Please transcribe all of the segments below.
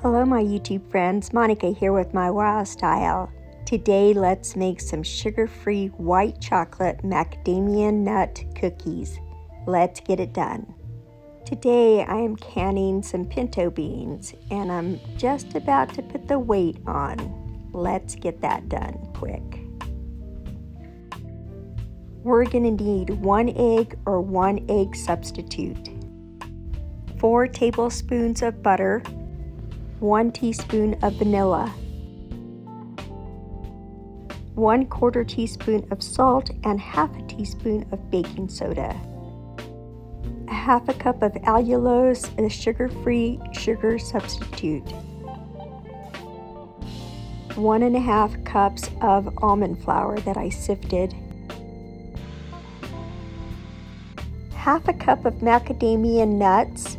Hello my YouTube friends, Monica here with MyWyoStyle. Today let's make some sugar-free white chocolate macadamia nut cookies. Let's get it done. Today I am canning some pinto beans and I'm just about to put the weight on. Let's get that done quick. We're going to need 1 egg or 1 egg substitute, 4 tablespoons of butter, 1 teaspoon of vanilla, 1/4 teaspoon of salt and 1/2 teaspoon of baking soda, 1/2 cup of Allulose, a sugar-free sugar substitute, 1.5 cups of almond flour that I sifted, 1/2 cup of macadamia nuts,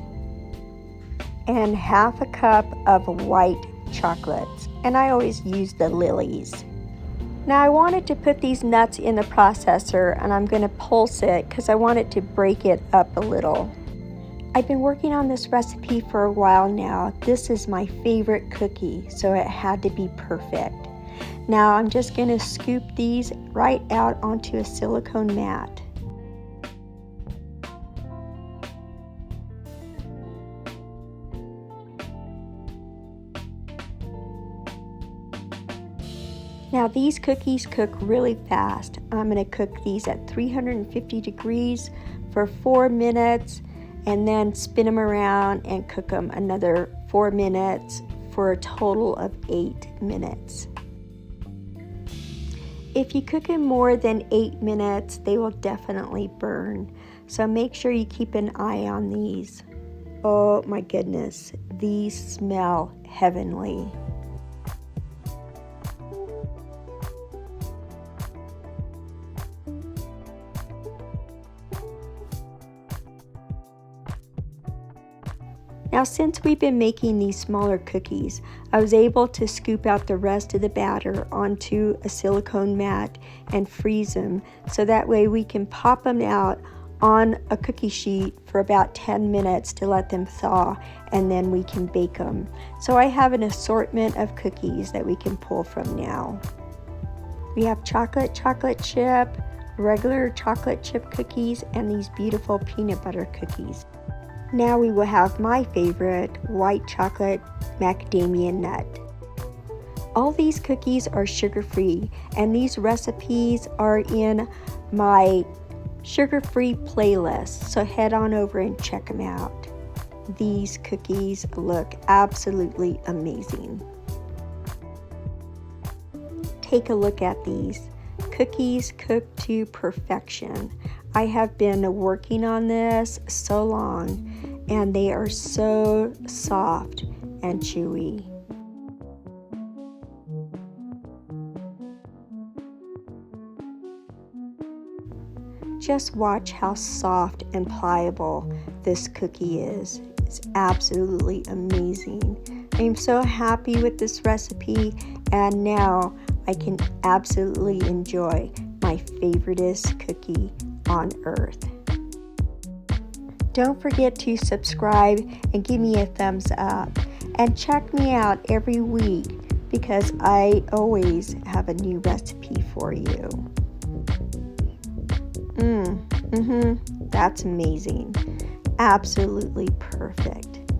and 1/2 cup of white chocolates, and I always use the lilies. Now I wanted to put these nuts in the processor and I'm going to pulse it because I want it to break it up a little. I've been working on this recipe for a while now. This is my favorite cookie, so it had to be perfect. Now I'm just going to scoop these right out onto a silicone mat. Now these cookies cook really fast. I'm going to cook these at 350 degrees for 4 minutes and then spin them around and cook them another 4 minutes for a total of 8 minutes. If you cook them more than 8 minutes, they will definitely burn. So make sure you keep an eye on these. Oh my goodness, these smell heavenly. Now since we've been making these smaller cookies, I was able to scoop out the rest of the batter onto a silicone mat and freeze them, so that way we can pop them out on a cookie sheet for about 10 minutes to let them thaw, and then we can bake them. So I have an assortment of cookies that we can pull from now. We have chocolate chip, regular chocolate chip cookies, and these beautiful peanut butter cookies. Now we will have my favorite, white chocolate macadamia nut. All these cookies are sugar-free, and these recipes are in my sugar-free playlist, so head on over and check them out. These cookies look absolutely amazing. Take a look at these. Cookies cooked to perfection. I have been working on this so long and they are so soft and chewy. Just watch how soft and pliable this cookie is. It's absolutely amazing. I'm so happy with this recipe, and now I can absolutely enjoy my favoriteest cookie on earth. Don't forget to subscribe and give me a thumbs up, and check me out every week because I always have a new recipe for you. That's amazing. Absolutely perfect.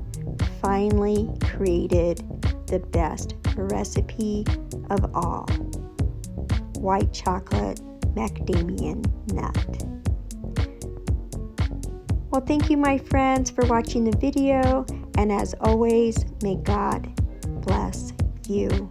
Finally created the best recipe of all. White chocolate macadamia nut. Well, thank you my friends for watching the video, and as always, may God bless you.